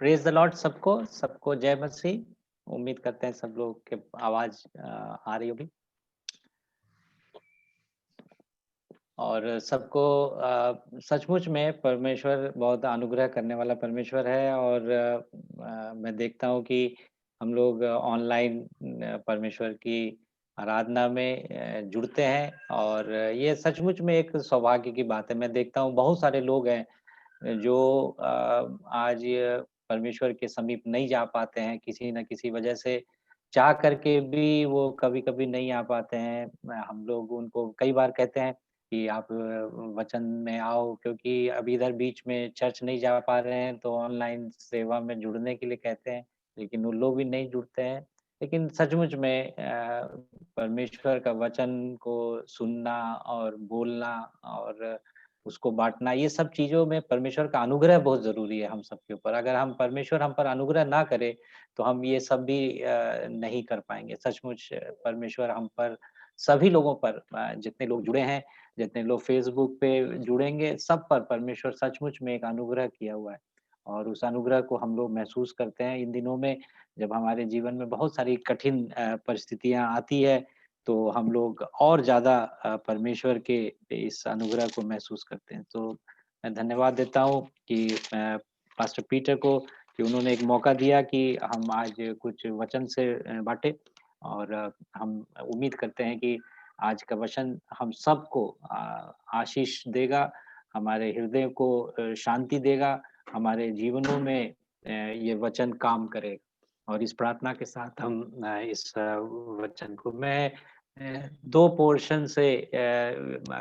Praise the Lord सबको, सबको जय मसीह। उम्मीद करते हैं सब लोग के आवाज़ आ रही होगी और सबको सचमुच में परमेश्वर बहुत अनुग्रह करने वाला परमेश्वर है और मैं देखता हूँ कि हम लोग ऑनलाइन परमेश्वर की आराधना में जुड़ते हैं और ये सचमुच में एक सौभाग्य की बात है। मैं देखता हूँ बहुत सारे लोग हैं जो आज परमेश्वर के समीप नहीं जा पाते हैं, किसी न किसी वजह से चाह करके भी वो कभी-कभी नहीं आ पाते हैं। हम लोग उनको कई बार कहते हैं कि आप वचन में आओ क्योंकि अभी इधर बीच में चर्च नहीं जा पा रहे हैं, तो ऑनलाइन सेवा में जुड़ने के लिए कहते हैं, लेकिन वो लोग भी नहीं जुड़ते हैं। लेकिन सचमुच में परमेश्वर का वचन को सुनना और बोलना और उसको बाँटना, ये सब चीज़ों में परमेश्वर का अनुग्रह बहुत ज़रूरी है हम सबके ऊपर। अगर हम परमेश्वर हम पर अनुग्रह ना करे, तो हम ये सब भी नहीं कर पाएँगे। सचमुच परमेश्वर हम पर सभी लोगों पर जितने लोग जुड़े हैं, जितने लोग फ़ेसबुक पे जुड़ेंगे, सब पर परमेश्वर सचमुच में एक अनुग्रह किया हुआ है। और उस अनुग्रह को हम लोग महसूस करते हैं इन दिनों में, जब हमारे जीवन में बहुत सारी कठिन परिस्थितियाँ आती है, तो हम लोग और ज़्यादा परमेश्वर के इस अनुग्रह को महसूस करते हैं। तो मैं धन्यवाद देता हूँ कि पास्टर पीटर को कि उन्होंने एक मौका दिया कि हम आज कुछ वचन से बाँटे और हम उम्मीद करते हैं कि आज का वचन हम सबको आशीष देगा, हमारे हृदय को शांति देगा, हमारे जीवनों में ये वचन काम करेगा। और इस प्रार्थना के साथ हम इस वचन को मैं 2 पोर्शन से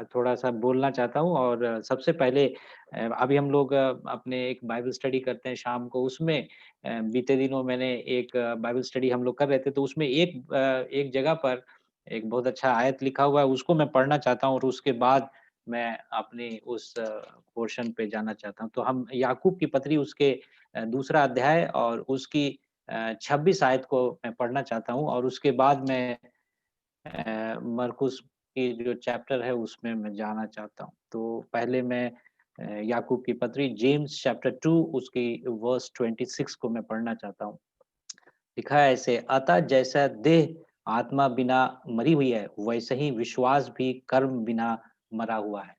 थोड़ा-सा बोलना चाहता हूँ और सबसे पहले अभी हम लोग अपने एक बाइबल स्टडी करते हैं शाम को, उसमें बीते दिनों मैंने एक बाइबल स्टडी हम लोग कर रहे थे, तो उसमें एक जगह पर एक बहुत अच्छा आयत लिखा हुआ है, उसको मैं पढ़ना चाहता हूँ और उसके बाद मैं अपनी उस पोर्शन पे जाना चाहता हूँ। तो हम याकूब की पत्री उसके दूसरा अध्याय और उसकी 26 आयत को मैं पढ़ना चाहता हूँ और उसके बाद मैं मरकुस की जो चैप्टर है उसमें मैं जाना चाहता हूँ। तो पहले मैं याकूब की पत्री जेम्स चैप्टर 2 उसकी वर्स 26 को मैं पढ़ना चाहता हूँ। लिखा है ऐसे, अतः जैसा देह आत्मा बिना मरी हुई है, वैसे ही विश्वास भी कर्म बिना मरा हुआ है।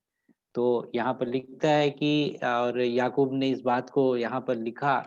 तो यहाँ पर लिखता है कि और याकूब ने इस बात को यहाँ पर लिखा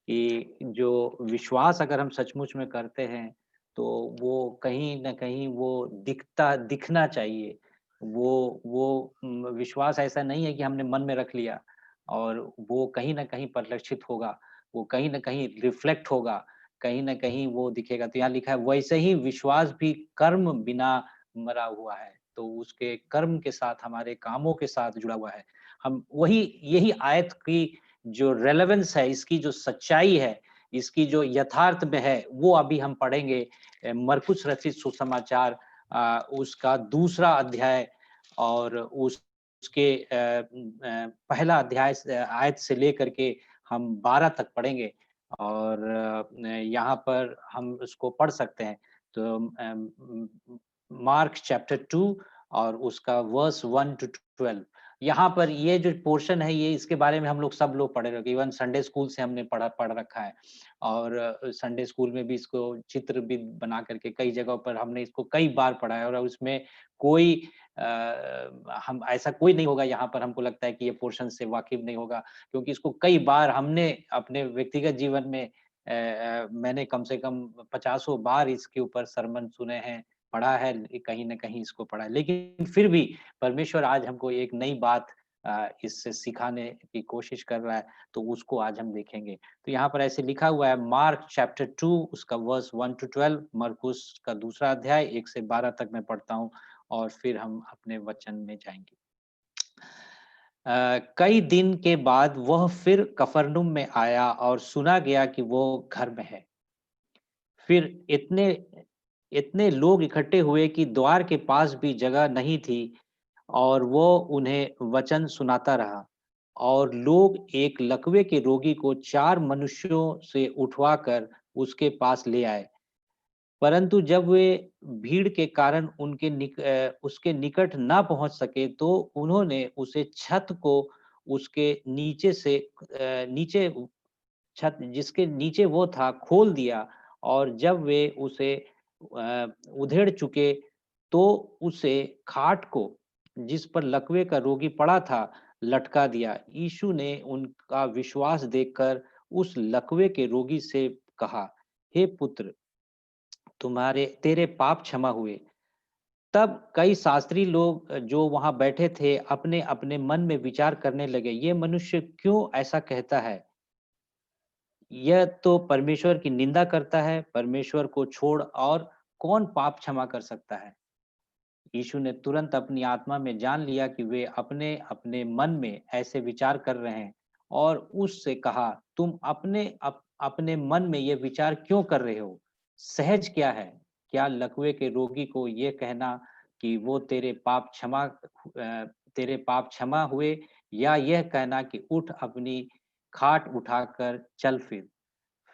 कि जो विश्वास अगर हम सचमुच में करते हैं, तो वो कहीं न कहीं वो दिखना चाहिए। वो विश्वास ऐसा नहीं है कि हमने मन में रख लिया और वो कहीं न कहीं परिलक्षित होगा, वो कहीं न कहीं रिफ्लेक्ट होगा, कहीं न कहीं वो दिखेगा। तो यहाँ लिखा है, वैसे ही विश्वास भी कर्म बिना मरा हुआ है। तो उसके कर्म के साथ, हमारे कामों के साथ जुड़ा हुआ है। हम वही यही आयत की जो रेलेवेंस है, इसकी जो सच्चाई है, इसकी जो यथार्थ में है, वो अभी हम पढ़ेंगे मरकुस रचित सुसमाचार उसका दूसरा अध्याय और उसके पहला अध्याय से आयत से लेकर के हम 12 तक पढ़ेंगे और यहाँ पर हम उसको पढ़ सकते हैं। तो मार्क चैप्टर 2 और उसका वर्स 1 टू 12 यहाँ पर ये जो पोर्शन है ये इसके बारे में हम लोग सब लोग पढ़े रखे इवन संडे स्कूल से हमने पढ़ रखा है और संडे स्कूल में भी इसको चित्र भी बना करके कई जगहों पर हमने इसको कई बार पढ़ा है और उसमें कोई हम ऐसा कोई नहीं होगा यहाँ पर हमको लगता है कि ये पोर्शन से वाकिफ नहीं होगा क्योंकि इसको कई बार हमने अपने व्यक्तिगत जीवन में मैंने कम से कम पचासों बार इसके ऊपर सरमन सुने हैं, पढ़ा है, कहीं न कहीं इसको पढ़ा है। लेकिन फिर भी परमेश्वर आज हमको एक नई बात इससे सिखाने की कोशिश कर रहा है, तो उसको आज हम देखेंगे। तो यहाँ पर ऐसे लिखा हुआ है मार्क चैप्टर 2 उसका वर्स 1 टू 12 मरकुस का दूसरा अध्याय 1 से 12 तक मैं पढ़ता हूँ और फिर हम अपने वचन में जाएँगे। कई दिन के बाद वह फिर कफरनहूम में आया और सुना गया कि वो घर में है। फिर इतने इतने लोग इकट्ठे हुए कि द्वार के पास भी जगह नहीं थी और वो उन्हें वचन सुनाता रहा। और लोग एक लकवे के रोगी को 4 मनुष्यों से उठवाकर उसके पास ले आए। परंतु जब वे भीड़ के कारण उसके निकट ना पहुँच सके, तो उन्होंने उसे छत को उसके नीचे छत जिसके नीचे वो था खोल दिया, और जब वे उसे उधेड़ चुके, तो उसे खाट को, जिस पर लकवे का रोगी पड़ा था, लटका दिया। यीशु ने उनका विश्वास देखकर उस लकवे के रोगी से कहा, हे पुत्र, तुम्हारे तेरे पाप क्षमा हुए। तब कई शास्त्री लोग जो वहां बैठे थे, अपने अपने मन में विचार करने लगे, ये मनुष्य क्यों ऐसा कहता है? यह तो परमेश्वर की निंदा करता है। परमेश्वर को छोड़ और कौन पाप क्षमा कर सकता है? यीशु ने तुरंत अपनी आत्मा में जान लिया कि वे अपने-अपने मन में ऐसे विचार कर रहे हैं, और उससे कहा, तुम अपने मन में ये विचार क्यों कर रहे हो? सहज क्या है? क्या लकवे के रोगी को ये कहना कि वो तेरे पाप क्षमा हुए, या यह कहना कि उठ, अपनी खाट उठाकर चल फिर?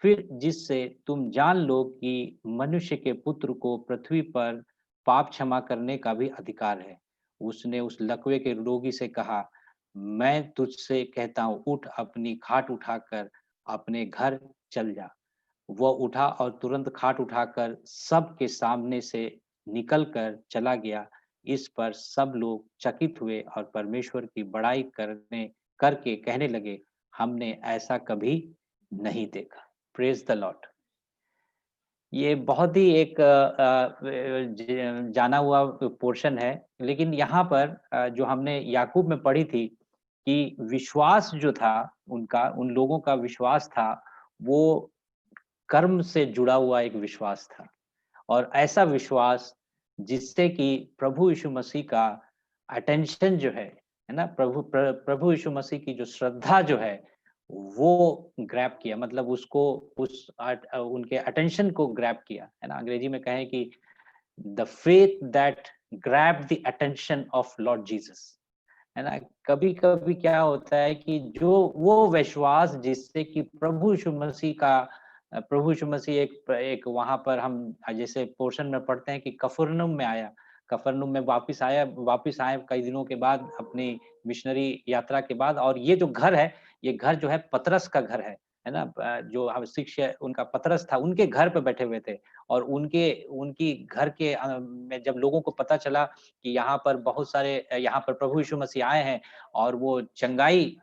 फिर जिससे तुम जान लो कि मनुष्य के पुत्र को पृथ्वी पर पाप क्षमा करने का भी अधिकार है। उसने उस लकवे के रोगी से कहा, मैं तुझसे कहता हूँ, उठ, अपनी खाट उठाकर अपने घर चल जा। वह उठा और तुरंत खाट उठाकर सबके सामने से निकल कर चला गया। इस पर सब लोग चकित हुए और परमेश्वर की बड़ाई करने करके कहने लगे, हमने ऐसा कभी नहीं देखा। Praise the Lord. ये बहुत ही एक जाना हुआ पोर्शन है, लेकिन यहाँ पर जो हमने याकूब में पढ़ी थी कि विश्वास जो था उनका, उन लोगों का विश्वास था, वो कर्म से जुड़ा हुआ एक विश्वास था। और ऐसा विश्वास जिससे कि प्रभु यीशु मसीह का अटेंशन जो है ना? प्रभु यीशु मसीह की जो श्रद्धा जो है, वो ग्रैब किया, मतलब उसको उनके अटेंशन को ग्रैब किया, है ना? अंग्रेजी में कहें कि the faith that grabbed the attention of Lord Jesus, है ना? कभी-कभी क्या होता है कि जो वो विश्वास जिससे कि प्रभु यीशु मसीह एक एक वहाँ पर हम जैसे पोर्शन में पढ़ते हैं कि कफरनहूम में आया। कफरनहूम में वापिस आए कई दिनों के बाद अपनी मिशनरी यात्रा के बाद, और ये जो घर है, ये घर जो है पतरस का घर है ना? जो हम शिष्य उनका पतरस था, उनके घर पे बैठे हुए थे, और उनकी घर के में जब लोगों को पता चला कि यहाँ पर बहुत सारे यहाँ पर प्रभु यीशु मसीह आए हैं और वो चंगाई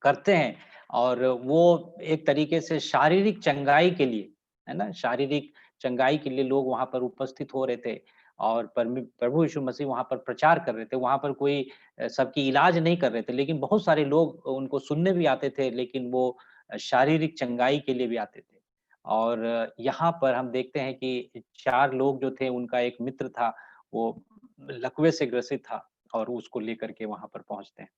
करते हैं, और वो एक तरीके से शारीरिक चंगाई के लिए, है ना? शारीरिक चंगाई के लिए लोग वहाँ पर उपस्थित हो रहे थे, और प्रभु यीशु मसीह वहाँ पर प्रचार कर रहे थे। वहाँ पर कोई सबकी इलाज नहीं कर रहे थे, लेकिन बहुत सारे लोग उनको सुनने भी आते थे, लेकिन वो शारीरिक चंगाई के लिए भी आते थे। और यहाँ पर हम देखते हैं कि 4 लोग जो थे, उनका एक मित्र था, वो लकवे से ग्रसित था, और उसको लेकर के वहाँ पर पहुँचते हैं।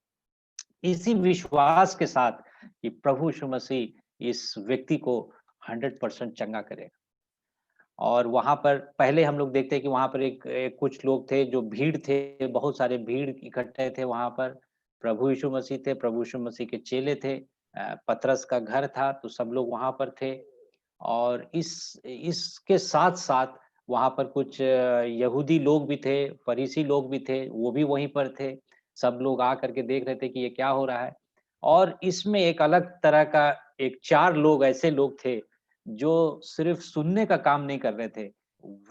इसी विश्वास के साथ कि प्रभु यीशु मसीह इस व्यक्ति को 100% चंगा करेगा। और वहाँ पर पहले हम लोग देखते हैं कि वहाँ पर एक कुछ लोग थे जो भीड़ थे, बहुत सारे भीड़ इकट्ठे थे वहाँ पर। प्रभु यीशु मसीह थे, प्रभु यीशु मसीह के चेले थे, पतरस का घर था, तो सब लोग वहाँ पर थे। और इसके साथ-साथ वहाँ पर कुछ यहूदी लोग भी थे, फरीसी लोग भी थे, वो भी वहीं पर थे। सब लोग आ कर के देख रहे थे कि ये क्या हो रहा है। और इसमें एक अलग तरह का एक 4 लोग ऐसे लोग थे, जो सिर्फ़ सुनने का काम नहीं कर रहे थे,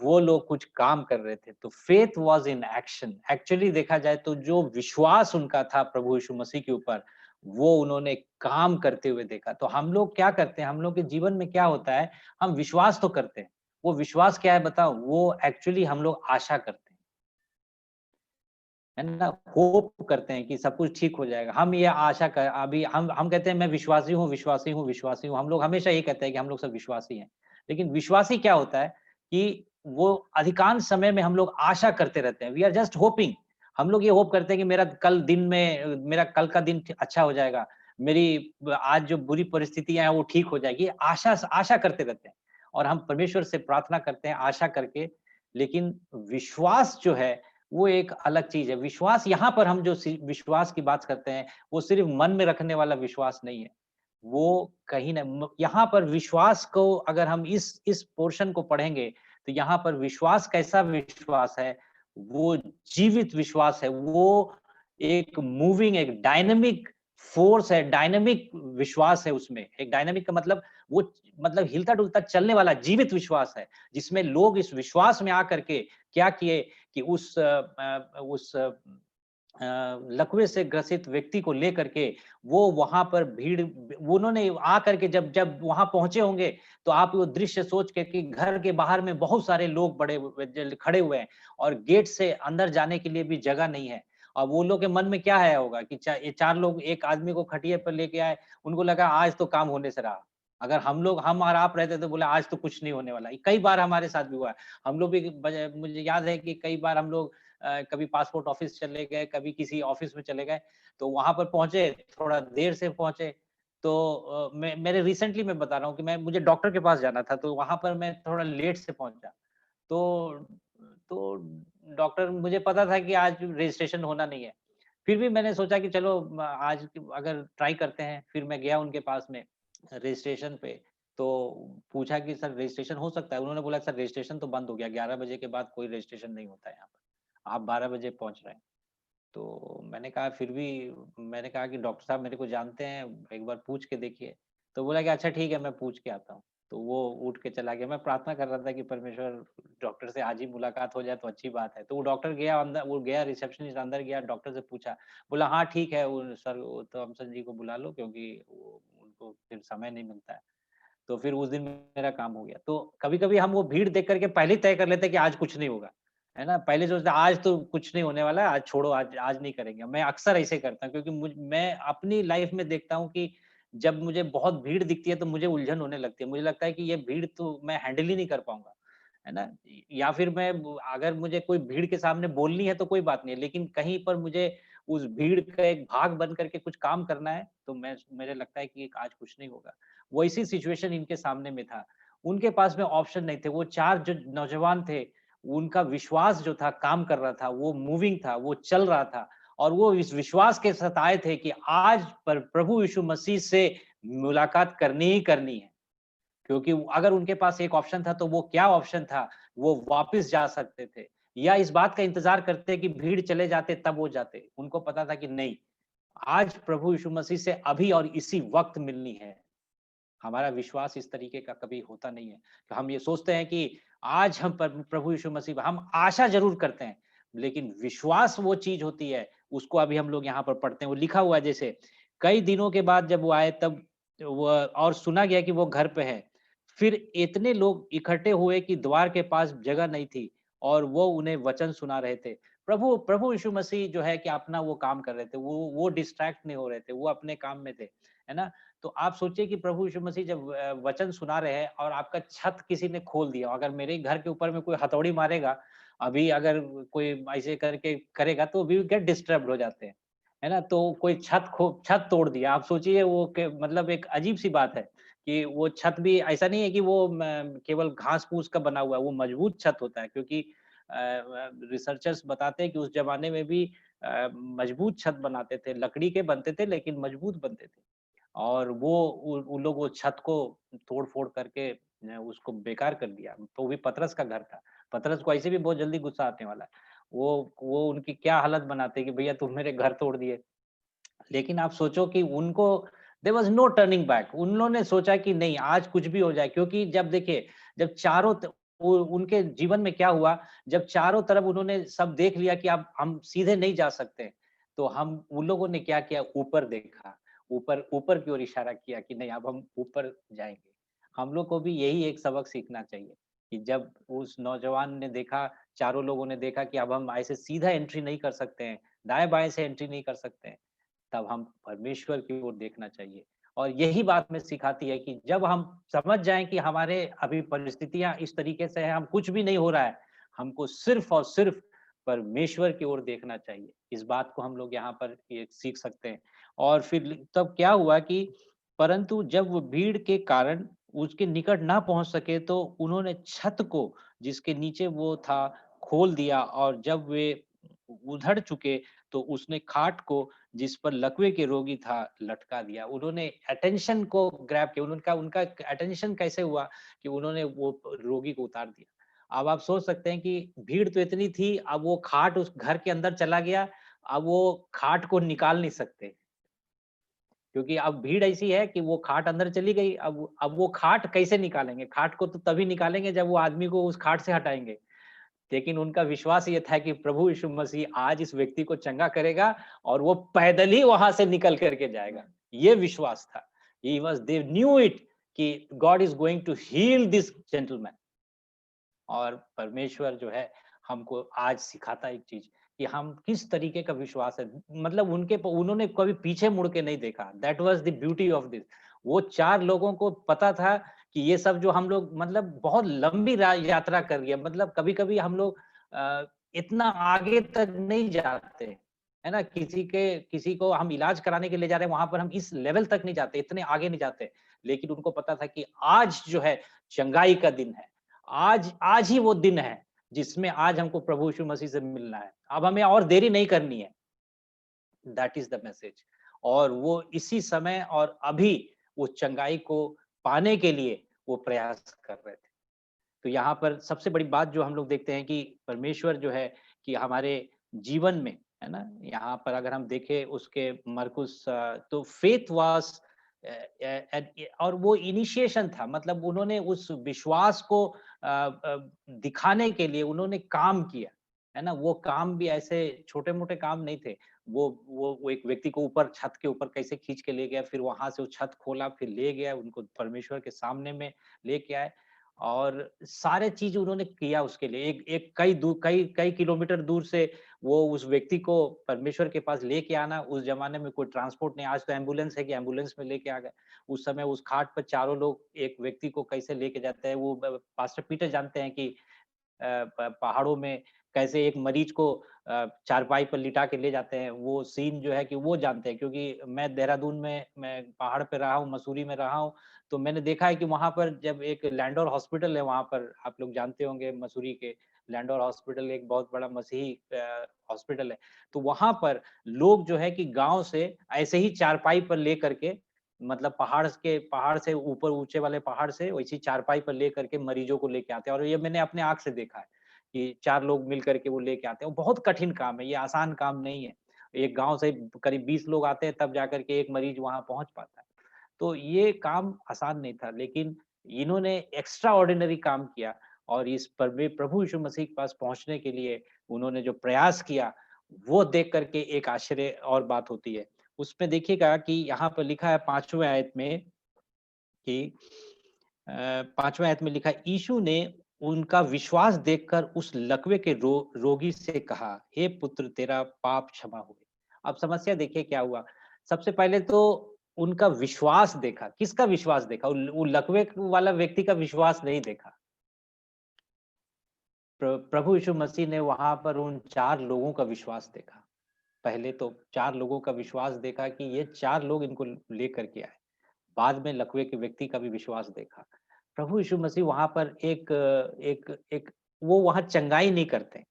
वो लोग कुछ काम कर रहे थे। तो faith was in action. Actually देखा जाए तो जो विश्वास उनका था प्रभु यीशु मसीह के ऊपर, वो उन्होंने काम करते हुए देखा। तो हम लोग क्या करते हैं, हम लोग के जीवन में क्या होता है, हम विश्वास तो करते हैं। वो विश्वास क्या है बताऊँ? वो एक्चुअली हम लोग आशा करते हैं। है ना? होप करते हैं कि सब कुछ ठीक हो जाएगा। हम ये आशा कर अभी हम कहते हैं मैं विश्वासी हूँ, विश्वासी हूँ, विश्वासी हूँ। हम लोग हमेशा ये कहते हैं कि हम लोग सब विश्वासी हैं। लेकिन विश्वासी क्या होता है कि वो अधिकांश समय में हम लोग आशा करते रहते हैं। We are just hoping. हम लोग ये होप करते हैं कि मेरा कल का दिन अच्छा हो जाएगा। मेरी आज जो बुरी परिस्थितियाँ हैं वो ठीक हो जाएगी। आशा आशा करते रहते हैं, और हम परमेश्वर से प्रार्थना करते हैं आशा करके। लेकिन विश्वास जो है वो एक अलग चीज़ है। विश्वास यहाँ पर हम जो विश्वास की बात करते हैं, वो सिर्फ़ मन में रखने वाला विश्वास नहीं है। वो कहीं न म यहाँ पर विश्वास को अगर हम इस पोर्शन को पढ़ेंगे, तो यहाँ पर विश्वास कैसा विश्वास है, वो जीवित विश्वास है। वो एक मूविंग, एक डायनामिक फ़ोर्स है, डायनामिक विश्वास है उसमें। एक डायनामिक का मतलब वो मतलब हिलता-डुलता चलने वाला जीवित विश्वास है, जिसमें लोग इस विश्वास में आकर के क्या किए कि उस लकवे से ग्रसित व्यक्ति को लेकर के वो वहाँ पर भीड़ उन्होंने आकर के जब जब वहाँ पहुँचे होंगे, तो आप वो दृश्य सोच के कि घर के बाहर में बहुत सारे लोग बड़े हुए जल खड़े हुए हैं और गेट से अंदर जाने के लिए भी जगह नहीं है। और वो लोग के मन में क्या आया होगा कि ये 4 लोग एक आदमी को खटिया पर लेके आए, उनको लगा आज तो काम होने से रहा। अगर हम और आप रहते तो बोले आज तो कुछ नहीं होने वाला। कई बार हमारे साथ भी हुआ है। हम लोग भी मुझे याद है कि कई बार हम लोग कभी पासपोर्ट ऑफिस चले गए, कभी किसी ऑफिस में चले गए, तो वहाँ पर पहुँचे, थोड़ा देर से पहुँचे, तो मेरे रिसेंटली मैं बता रहा हूँ कि मुझे डॉक्टर के पास जाना था, तो वहाँ पर मैं थोड़ा लेट से पहुँचा। तो तो डॉक्टर मुझे पता था कि आज रजिस्ट्रेशन होना नहीं है। फिर भी मैंने सोचा कि चलो आज अगर ट्राई करते हैं, फिर मैं गया उनके पास में रजिस्ट्रेशन पे, तो पूछा कि सर रजिस्ट्रेशन हो सकता है? उन्होंने बोला सर रजिस्ट्रेशन तो बंद हो गया, 11 बजे के बाद कोई रजिस्ट्रेशन नहीं होता है यहाँ पर। आप 12 बजे पहुँच रहे हैं। तो मैंने कहा कि डॉक्टर साहब मेरे को जानते हैं, एक बार पूछ के देखिए। तो बोला कि अच्छा ठीक है मैं पूछ के आता हूँ। तो वो उठ के चला गया। मैं प्रार्थना कर रहा था कि परमेश्वर डॉक्टर से आज ही मुलाकात हो जाए तो अच्छी बात है। तो वो डॉक्टर गया अंदर वो गया रिसेप्शनिस्ट अंदर गया, डॉक्टर से पूछा। बोला हाँ ठीक है, वो सर वो थॉमसन जी को बुला लो क्योंकि वो उनको फिर समय नहीं मिलता है। तो फिर उस दिन मेरा काम हो गया। तो कभी-कभी हम वो भीड़ देख कर के पहले ही तय कर लेते हैं कि आज कुछ नहीं होगा, है ना? पहले सोचते हैं आज तो कुछ नहीं होने वाला है, आज छोड़ो आज आज नहीं करेंगे। मैं अक्सर ऐसे करता हूँ क्योंकि मैं अपनी लाइफ़ में देखता हूँ कि जब मुझे बहुत भीड़ दिखती है तो मुझे उलझन होने लगती है। मुझे लगता है कि ये भीड़ तो मैं हैंडल ही नहीं कर पाऊँगा, है ना? या फिर मैं अगर मुझे कोई भीड़ के सामने बोलनी है तो कोई बात नहीं है, लेकिन कहीं पर मुझे उस भीड़ का एक भाग बन करके कुछ काम करना है, तो मुझे लगता है कि आज कुछ नहीं होगा। वैसी सिचुएशन इनके सामने में था। उनके पास में ऑप्शन नहीं थे। वो 4 जो नौजवान थे, उनका विश्वास जो था काम कर रहा था, वो मूविंग था, वो चल रहा था और वो इस विश्वास के साथ आए थे कि आज पर प्रभु यीशु मसीह से मुलाकात करनी ही करनी है। क्योंकि अगर उनके पास एक ऑप्शन था, तो वो क्या ऑप्शन था? वो वापिस जा सकते थे या इस बात का इंतज़ार करते कि भीड़ चले जाते तब वो जाते। उनको पता था कि नहीं, आज प्रभु यीशु मसीह से अभी और इसी वक़्त मिलनी है। हमारा विश्वास इस तरीके का कभी होता नहीं है। तो हम ये सोचते हैं कि आज हम प्रभु यीशु मसीह हम आशा ज़रूर करते हैं, लेकिन विश्वास वो चीज़ होती है, उसको अभी हम लोग यहाँ पर पढ़ते हैं। वो लिखा हुआ है जैसे, कई दिनों के बाद जब वो आए तब वो और सुना गया कि वो घर पे है। फिर इतने लोग इकट्ठे हुए कि द्वार के पास जगह नहीं थी और वो उन्हें वचन सुना रहे थे। प्रभु प्रभु यीशु मसीह जो है कि अपना वो काम कर रहे थे। वो डिस्ट्रैक्ट नहीं हो रहे थे, वो अपने काम में थे। है ना? तो आप सोचिए कि प्रभु यीशु मसीह जब वचन सुना रहे हैं और आपका छत किसी ने खोल दिया, अगर मेरे घर के ऊपर में कोई हथौड़ी मारेगा, अभी अगर कोई ऐसे करके करेगा तो वी विल गेट डिस्टर्ब्ड हो जाते हैं, है ना? तो कोई छत तोड़ दिया, आप सोचिए वो के मतलब एक अजीब-सी बात है कि वो छत भी ऐसा नहीं है कि वो केवल घास-फूस का बना हुआ है, वो मजबूत छत होता है क्योंकि रिसर्चर्स बताते हैं कि उस ज़माने में भी मजबूत छत बनाते थे, लकड़ी के बनते थे लेकिन मजबूत बनते थे। और वो उन लोग वो छत को तोड़-फोड़ करके उसको बेकार कर दिया। तो भी पतरस का घर था। पतरस को ऐसे भी बहुत जल्दी गुस्सा आने वाला है। वो उनकी क्या हालत बनाते कि भैया तुम मेरे घर तोड़ दिए। लेकिन आप सोचो कि उनको there was no turning back. उन्होंने सोचा कि नहीं आज कुछ भी हो जाए क्योंकि जब देखिए, जब चारों त वो उनके जीवन में क्या हुआ, जब चारों तरफ उन्होंने सब देख लिया कि अब हम सीधे नहीं जा सकते, तो हम उन लोगों ने क्या किया ऊपर देखा, ऊपर ऊपर की ओर इशारा किया कि नहीं अब हम ऊपर जाएँगे। हम लोग को भी यही एक सबक सीखना चाहिए कि जब उस नौजवान ने देखा, चारों लोगों ने देखा कि अब हम ऐसे सीधा एंट्री नहीं कर सकते हैं, दाएँ-बाएँ से एंट्री नहीं कर सकते हैं। तब हम परमेश्वर की ओर देखना चाहिए। और यही बात हमें सिखाती है कि जब हम समझ जाएँ कि हमारे अभी परिस्थितियाँ इस तरीके से हैं, हम कुछ भी नहीं हो रहा है, हमको सिर्फ़ और सिर्फ़ परमेश्वर की ओर देखना चाहिए। इस बात को हम लोग यहाँ पर ये सीख सकते हैं। और फिर तब क्या हुआ कि परंतु जब वो भीड़ के कारण उसके निकट ना पहुँच सके तो उन्होंने छत को जिसके नीचे वो था खोल दिया और जब वे उधड़ चुके तो उसने खाट को जिस पर लकवे के रोगी था, लटका दिया। उन्होंने अटेंशन को ग्रैब किया, उनका उनका अटेंशन कैसे हुआ कि उन्होंने वो रोगी को उतार दिया। अब आप सोच सकते हैं कि भीड़ तो इतनी थी, अब वो खाट उस घर के अंदर चला गया, अब वो खाट को निकाल नहीं सकते। क्योंकि अब भीड़ ऐसी है कि वो खाट अंदर चली गई, अब वो खाट कैसे निकालेंगे? खाट को तो तभी निकालेंगे जब वो आदमी को उस खाट से हटाएँगे। लेकिन उनका विश्वास ये था कि प्रभु यीशु मसीह आज इस व्यक्ति को चंगा करेगा और वो पैदल ही वहाँ से निकल कर के जाएगा। ये विश्वास था। दे न्यू इट कि God is going to heal this gentleman. और परमेश्वर जो है हमको आज सिखाता है एक चीज़ कि हम किस तरीके का विश्वास है। मतलब उन्होंने कभी पीछे मुड़ के नहीं देखा। That was the beauty of this. वो 4 लोगों को पता था कि ये सब जो हम लोग मतलब बहुत लंबी रा यात्रा कर लिया। मतलब कभी-कभी हम लोग इतना आगे तक नहीं जाते, है ना? किसी को हम इलाज कराने के लिए जा रहे हैं, वहाँ पर हम इस लेवल तक नहीं जाते, इतने आगे नहीं जाते। लेकिन उनको पता था कि आज जो है चंगाई का दिन है। आज आज ही वो दिन है, जिसमें आज हमको प्रभु यीशु मसीह से मिलना है। अब हमें और देरी नहीं करनी है। That is the message. और वो इसी समय और अभी वो चंगाई को पाने के लिए वो प्रयास कर रहे थे। तो यहाँ पर सबसे बड़ी बात जो हम लोग देखते हैं कि परमेश्वर जो है कि हमारे जीवन में, है ना? यहाँ पर अगर हम देखें उसके मरकुस तो फेथ वाज़ और वो इनिशिएशन था मतलब उन्होंने उस विश्वास को दिखाने के लिए उन्होंने काम किया, है ना? वो काम भी ऐसे छोटे-मोटे काम नहीं थे। वो एक व्यक्ति को ऊपर छत के ऊपर कैसे खींच के ले गया, फिर वहाँ से वो छत खोला, फिर ले गया, उनको परमेश्वर के सामने में लेके आए। और सारे चीज़ उन्होंने किया उसके लिए। एक एक कई कई किलोमीटर दूर से वो उस व्यक्ति को परमेश्वर के पास लेके आना, उस ज़माने में कोई ट्रांसपोर्ट नहीं, आज तो एम्बुलेंस है कि एम्बुलेंस में लेके आ गए। उस समय उस खाट पर चारों लोग एक व्यक्ति को कैसे लेके जाते हैं, वो पास्टर पीटर जानते हैं कि पहाड़ों में कैसे एक मरीज को चारपाई पर लिटा के ले जाते हैं, वो सीन जो है कि वो जानते हैं क्योंकि मैं देहरादून में मैं पहाड़ पे रहा हूँ, मसूरी में रहा हूँ, तो मैंने देखा है कि वहाँ पर जब एक लैंडोर हॉस्पिटल है वहाँ पर, आप लोग जानते होंगे मसूरी के लैंडोर हॉस्पिटल एक बहुत बड़ा मसीही हॉस्पिटल है। तो वहाँ पर लोग जो है कि गाँव से ऐसे ही चारपाई पर लेकर के मतलब पहाड़ से ऊपर ऊँचे वाले पहाड़ से वैसी चारपाई पर लेकर के मरीजों को लेके आते हैं और ये मैंने अपने आँख से देखा है, कि 4 लोग मिल कर के वो लेके आते हैं। वो बहुत कठिन काम है, ये आसान काम नहीं है। एक गाँव से करीब 20 लोग आते हैं तब जाकर के एक मरीज वहाँ पहुँच पाता है। तो ये काम आसान नहीं था, लेकिन इन्होंने एक्स्ट्रा ऑर्डिनरी काम किया और इस प्रभु यीशु मसीह के पास पहुँचने के लिए उन्होंने जो प्रयास किया, वो देख कर के एक आश्चर्य और बात होती है। उसमें देखिएगा कि यहाँ पर लिखा है 5वें आयत में कि 5वें आयत में लिखा है, यीशु ने उनका विश्वास देखकर उस लकवे के रोगी से कहा, हे पुत्र तेरा पाप क्षमा हुए। अब समस्या देखिए क्या हुआ। सबसे पहले तो उनका विश्वास देखा। किसका विश्वास देखा? वो लकवे वाला व्यक्ति का विश्वास नहीं देखा। प्रभु यीशु मसीह ने वहाँ पर उन 4 लोगों का विश्वास देखा। पहले तो 4 लोगों का विश्वास देखा कि ये 4 लोग इनको लेकर के आए। बाद में लकवे के व्यक्ति का भी विश्वास देखा। प्रभु यीशु मसीह वहाँ पर एक एक वो वहाँ चंगाई नहीं करते।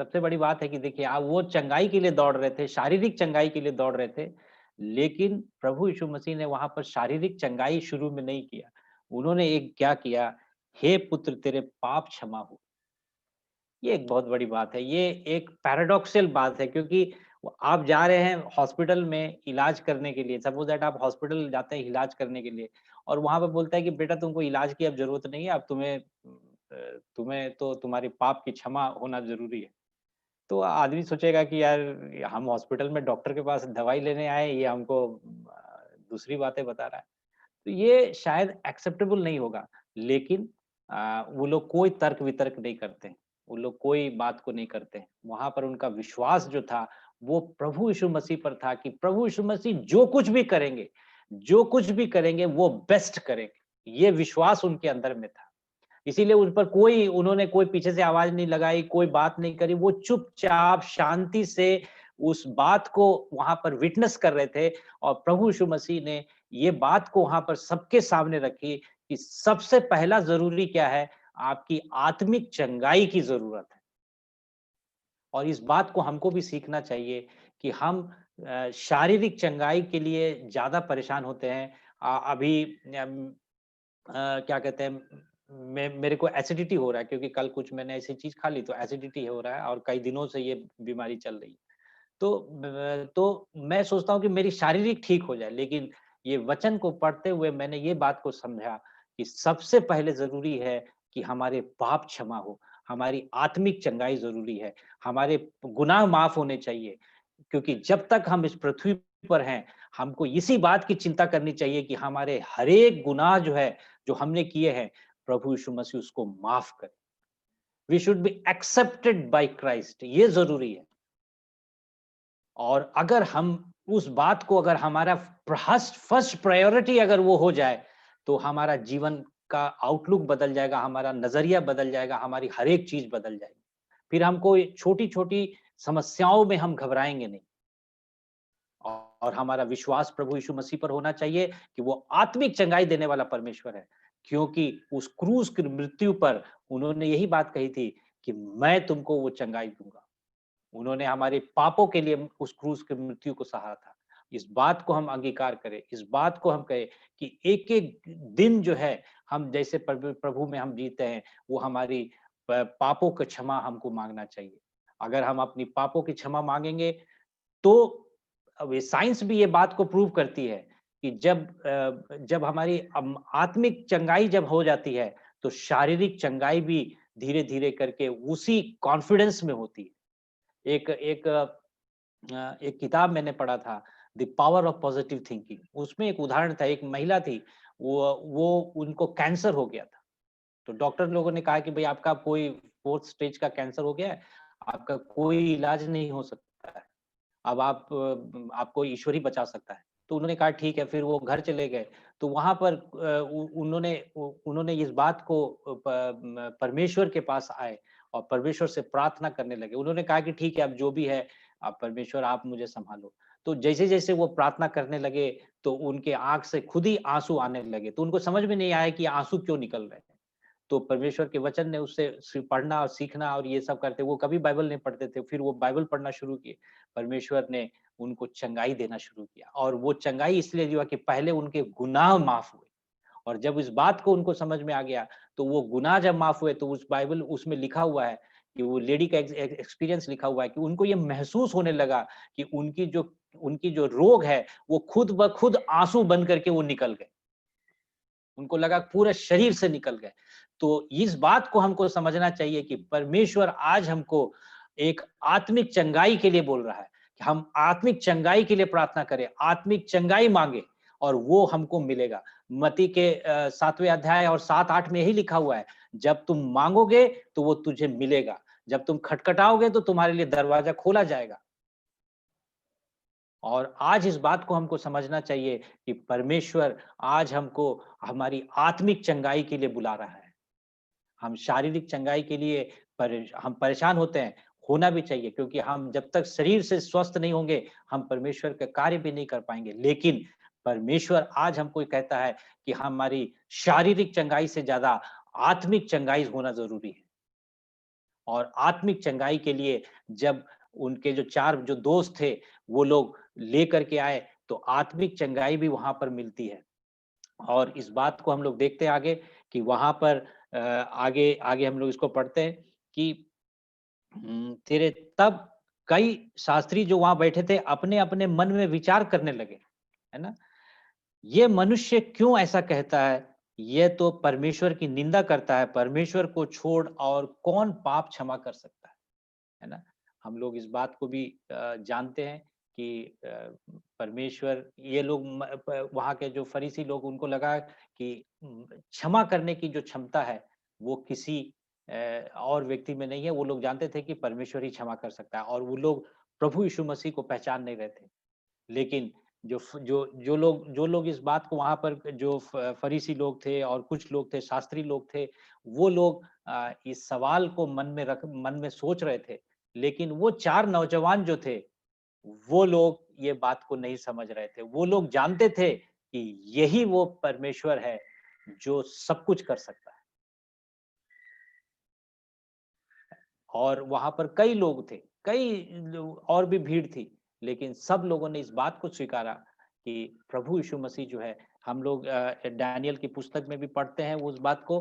सबसे बड़ी बात है कि देखिए वो चंगाई के लिए दौड़ रहे थे, शारीरिक चंगाई के लिए दौड़ रहे थे। लेकिन प्रभु यीशु मसीह ने वहाँ पर शारीरिक चंगाई शुरू में नहीं किया। उन्होंने एक क्या किया, हे पुत्र तेरे पाप क्षमा हो। ये एक बहुत बड़ी बात है। ये एक पैराडॉक्सियल बात है क्योंकि आप जा रहे हैं हॉस्पिटल में इलाज करने के लिए, सपोज़ दैट आप हॉस्पिटल जाते हैं इलाज करने के लिए और वहाँ पे बोलता है कि बेटा तुमको इलाज की अब ज़रूरत नहीं है, अब तुम्हें तो तुम्हारे पाप की क्षमा होना ज़रूरी है। तो आदमी सोचेगा कि यार हम हॉस्पिटल में डॉक्टर के पास दवाई लेने आए, ये हमको दूसरी बातें बता रहा है। तो ये शायद एक्सेप्टेबल नहीं होगा, लेकिन वो लोग कोई तर्क-वितर्क नहीं करते हैं, वो लोग कोई बात को नहीं करते हैं। वहाँ पर उनका विश्वास जो था, वो प्रभु यीशु मसीह पर था कि प्रभु यीशु मसीह जो कुछ भी करेंगे वो बेस्ट करेंगे। ये विश्वास उनके अंदर में था। इसीलिए उन पर उन्होंने कोई पीछे से आवाज़ नहीं लगाई, कोई बात नहीं करी, वो चुपचाप शांति से उस बात को वहाँ पर विटनेस कर रहे थे और प्रभु यीशु मसीह ने ये बात को वहाँ पर सबके सामने रखी कि सबसे पहला ज़रूरी क्या है, आपकी आत्मिक चंगाई की ज़रूरत है। और इस बात को हमको भी सीखना चाहिए कि हम शारीरिक चंगाई के लिए ज़्यादा परेशान होते हैं। अभी क्या कहते हैं मेरे को एसिडिटी हो रहा है क्योंकि कल कुछ मैंने ऐसी चीज़ खा ली तो एसिडिटी हो रहा है और कई दिनों से ये बीमारी चल रही है। तो मैं सोचता हूँ कि मेरी शारीरिक ठीक हो जाए, लेकिन ये वचन को पढ़ते हुए मैंने ये बात को समझा कि सबसे पहले ज़रूरी है कि हमारे पाप क्षमा हो, हमारी आत्मिक चंगाई ज़रूरी है, हमारे गुनाह माफ़ होने चाहिए। क्योंकि जब तक हम इस पृथ्वी पर हैं, हमको इसी बात की चिंता करनी चाहिए कि हमारे हर एक गुनाह जो है, जो हमने किए हैं, प्रभु यीशु मसीह उसको माफ़ करे। We should be accepted by Christ, ये ज़रूरी है। और अगर हम उस बात को, अगर हमारा फर्स्ट फर्स्ट प्रायोरिटी अगर वो हो जाए, तो हमारा जीवन का आउटलुक बदल जाएगा, हमारा नज़रिया बदल जाएगा, हमारी हर एक चीज़ बदल जाएगी। फिर हमको छोटी-छोटी समस्याओं में हम घबराएँगे नहीं। और हमारा विश्वास प्रभु यीशु मसीह पर होना चाहिए कि वो आत्मिक चंगाई देने वाला परमेश्वर है। क्योंकि उस क्रूस की मृत्यु पर उन्होंने यही बात कही थी कि मैं तुमको वो चंगाई दूँगा। उन्होंने हमारे पापों के लिए उस क्रूस की मृत्यु को सहा था। इस बात को हम अंगीकार करें, इस बात को हम कहें कि एक-एक दिन जो है, हम जैसे प्रभु प्रभु में हम जीते हैं, वो हमारी पापों का क्षमा हमको माँगना चाहिए। अगर हम अपनी पापों की क्षमा माँगेंगे, तो अब ये साइंस भी ये बात को प्रूव करती है कि जब हमारी आत्मिक चंगाई जब हो जाती है, तो शारीरिक चंगाई भी धीरे-धीरे करके उसी कॉन्फिडेंस में होती है। एक किताब मैंने पढ़ा था, the power of positive thinking. उसमें एक उदाहरण था, एक महिला थी, वो उनको कैंसर हो गया था। तो डॉक्टर लोगों ने कहा कि भई आपका कोई 4th स्टेज का कैंसर हो गया है, आपका कोई इलाज नहीं हो सकता है। अब आपको ईश्वर ही बचा सकता है। तो उन्होंने कहा ठीक है, फिर वो घर चले गए। तो वहाँ पर उन्होंने इस बात को परमेश्वर के पास आए और परमेश्वर से प्रार्थना करने लगे। उन्होंने कहा कि ठीक है, अब जो भी है, अब परमेश्वर आप मुझे सँभालो। तो जैसे-जैसे वो प्रार्थना करने लगे, तो उनके आँख से खुद ही आँसू आने लगे। तो उनको समझ में नहीं आया कि आँसू क्यों निकल रहे हैं। तो परमेश्वर के वचन ने उससे पढ़ना और सीखना और ये सब करते, वो कभी बाइबल नहीं पढ़ते थे, फिर वो बाइबल पढ़ना शुरू किए। परमेश्वर ने उनको चंगाई देना शुरू किया और वो चंगाई इसलिए हुआ कि पहले उनके गुनाह माफ हुए। और जब इस बात को उनको समझ में आ गया, तो वो गुनाह जब माफ हुए, तो उस बाइबल उसमें लिखा हुआ है कि वो लेडी का एक्सपीरियंस लिखा हुआ है कि उनको ये महसूस होने लगा कि उनकी जो रोग है, वो खुद ब खुद आंसू बन करके वो निकल गए। उनको लगा पूरे शरीर से निकल गए। तो इस बात को हमको समझना चाहिए कि परमेश्वर आज हमको एक आत्मिक चंगाई के लिए बोल रहा है कि हम आत्मिक चंगाई के लिए प्रार्थना करें, आत्मिक चंगाई माँगे और वो हमको मिलेगा। मत्ती के 7वें अध्याय और 7-8 में यही लिखा हुआ है, जब तुम माँगोगे तो वो तुझे मिलेगा, जब तुम खटखटाओगे तो तुम्हारे लिए दरवाज़ा खोला जाएगा। और आज इस बात को हमको समझना चाहिए कि परमेश्वर आज हमको हमारी आत्मिक चंगाई के लिए बुला रहा है। हम शारीरिक चंगाई के लिए हम परेशान होते हैं, होना भी चाहिए क्योंकि हम जब तक शरीर से स्वस्थ नहीं होंगे, हम परमेश्वर का कार्य भी नहीं कर पाएँगे। लेकिन परमेश्वर आज हमको ये कहता है कि हमारी शारीरिक चंगाई से ज़्यादा आत्मिक चंगाई होना ज़रूरी है। और आत्मिक चंगाई के लिए जब उनके जो 4 जो दोस्त थे, वो लोग लेकर के आए, तो आत्मिक चंगाई भी वहाँ पर मिलती है। और इस बात को हम लोग देखते हैं आगे कि वहाँ पर आगे आगे हम लोग इसको पढ़ते हैं कि तेरे तब कई शास्त्री जो वहाँ बैठे थे, अपने-अपने मन में विचार करने लगे, है ना? ये मनुष्य क्यों ऐसा कहता है? ये तो परमेश्वर की निंदा करता है, परमेश्वर को छोड़ और कौन पाप क्षमा कर सकता है ना? हम लोग इस बात को भी जानते हैं कि परमेश्वर ये लोग वहाँ के जो फरीसी लोग उनको लगा कि क्षमा करने की जो क्षमता है वो किसी और व्यक्ति में नहीं है। वो लोग जानते थे कि परमेश्वर ही क्षमा कर सकता है और वो लोग प्रभु यीशु मसीह को पहचान नहीं रहे थे। लेकिन जो लोग इस बात को वहाँ पर जो फरीसी लोग थे और कुछ लोग थे, शास्त्री लोग थे, वो लोग इस सवाल को मन में सोच रहे थे। लेकिन वो 4 नौजवान जो थे, वो लोग ये बात को नहीं समझ रहे थे। वो लोग जानते थे कि यही वो परमेश्वर है, जो सब कुछ कर सकता है। और वहाँ पर कई लोग थे, कई लो और भी भीड़ थी, लेकिन सब लोगों ने इस बात को स्वीकारा कि प्रभु यीशु मसीह जो है, हम लोग दानिय्येल की पुस्तक में भी पढ़ते हैं उस बात को।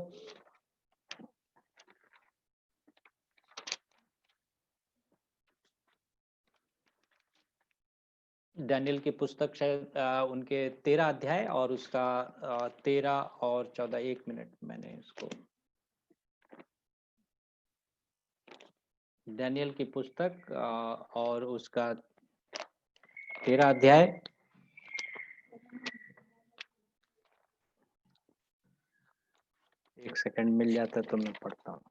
डैनियल की पुस्तक शायद उनके 13 अध्याय और उसका 13 और 14 1 मिनट मैंने इसको डैनियल की पुस्तक और उसका 13 अध्याय। एक सेकंड मिल जाता तो मैं पढ़ता हूँ।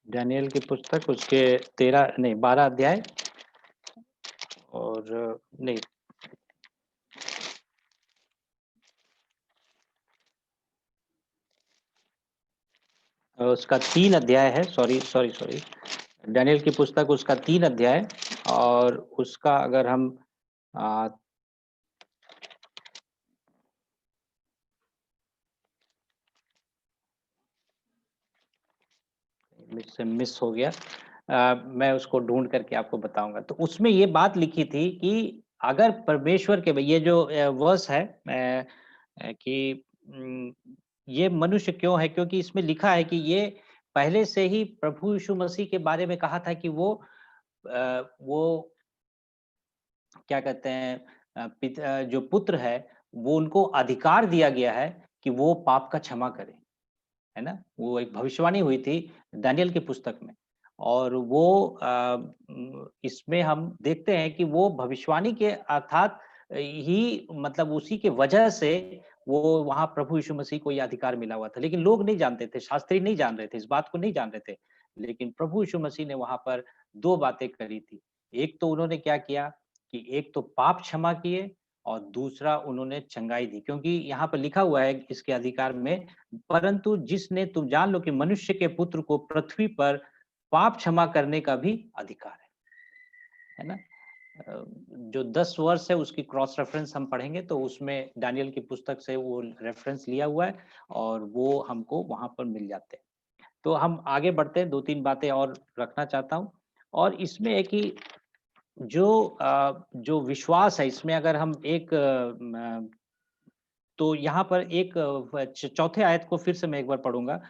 डैनियल की पुस्तक उसके 13 नहीं 12 अध्याय और नहीं उसका 3 अध्याय है। Sorry sorry sorry. डैनियल की पुस्तक उसका 3 अध्याय और उसका अगर हम आ, मुझसे मिस हो गया। मैं उसको ढूँढ करके आपको बताऊँगा। तो उसमें ये बात लिखी थी कि अगर परमेश्वर के ये जो वर्स है कि ये मनुष्य क्यों है? क्योंकि इसमें लिखा है कि ये पहले से ही प्रभु यीशु मसीह के बारे में कहा था कि वो क्या कहते हैं जो पुत्र है, वो उनको अधिकार दिया गया है कि वो पाप का क्षमा करें। है ना? वो एक भविष्यवाणी हुई थी दानिय्येल की पुस्तक में और वो इसमें हम देखते हैं कि वो भविष्यवाणी के अर्थात ही मतलब उसी के वजह से वो वहाँ प्रभु यीशु मसीह को ये अधिकार मिला हुआ था। लेकिन लोग नहीं जानते थे, शास्त्री नहीं जान रहे थे, इस बात को नहीं जान रहे थे। लेकिन प्रभु यीशु मसीह ने वहाँ पर 2 बातें करी थी। एक तो उन्होंने क्या किया कि एक तो पाप क्षमा किए और दूसरा उन्होंने चंगाई दी। क्योंकि यहाँ पर लिखा हुआ है इसके अधिकार में परंतु जिसने तुम जान लो कि मनुष्य के पुत्र को पृथ्वी पर पाप क्षमा करने का भी अधिकार है ना? जो 10 वर्ष है उसकी क्रॉस रेफरेंस हम पढ़ेंगे तो उसमें दानिय्येल की पुस्तक से वो रेफरेंस लिया हुआ है और वो हमको वहाँ पर मिल जाते हैं। तो हम आगे बढ़ते हैं, 2-3 बातें और रखना चाहता हूँ और इसमें है कि जो विश्वास है इसमें अगर हम एक तो यहाँ पर एक चौथे आयत को फिर से मैं एक बार पढ़ूँगा।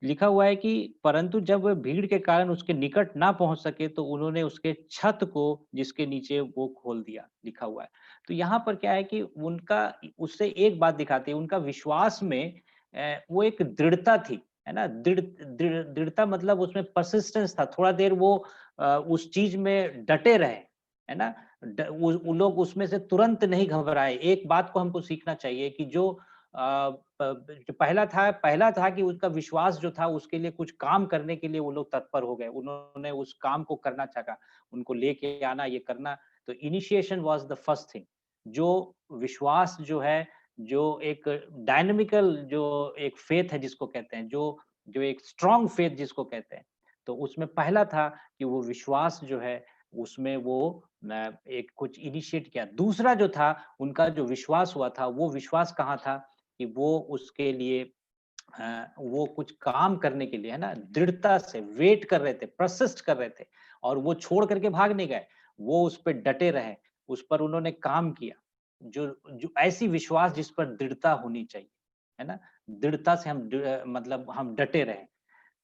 लिखा हुआ है कि परंतु जब वह भीड़ के कारण उसके निकट ना पहुँच सके तो उन्होंने उसके छत को जिसके नीचे वो खोल दिया, लिखा हुआ है। तो यहाँ पर क्या है कि उनका उससे एक बात दिखाती है, उनका विश्वास में वो एक दृढ़ता थी, है ना? दृढ़ता मतलब उसमें पर्सिस्टेंस था, थोड़ा देर वो उस चीज़ में डटे रहे, है ना? वो लोग उसमें से तुरंत नहीं घबराए। एक बात को हमको सीखना चाहिए कि जो जो पहला था कि उसका विश्वास जो था उसके लिए कुछ काम करने के लिए वो लोग तत्पर हो गए। उन्होंने उस काम को करना चाहा, उनको लेके आना, ये करना। तो initiation was the first thing. जो विश्वास जो है, जो एक डायनामिकल जो एक फेथ है जिसको कहते हैं, जो जो एक स्ट्रॉन्ग फेथ जिसको कहते हैं। तो उसमें पहला था कि वो विश्वास जो है उसमें वो एक कुछ इनिशिएट किया। दूसरा जो था उनका जो विश्वास हुआ था, वो विश्वास कहाँ था कि वो उसके लिए वो कुछ काम करने के लिए है ना दृढ़ता से वेट कर रहे थे, परसिस्ट कर रहे थे और वो छोड़ करके भाग नहीं गए। वो उस पे डटे रहे, उस पर उन्होंने काम किया। जो जो ऐसी विश्वास जिस पर दृढ़ता होनी चाहिए, है ना? दृढ़ता से मतलब हम डटे रहें।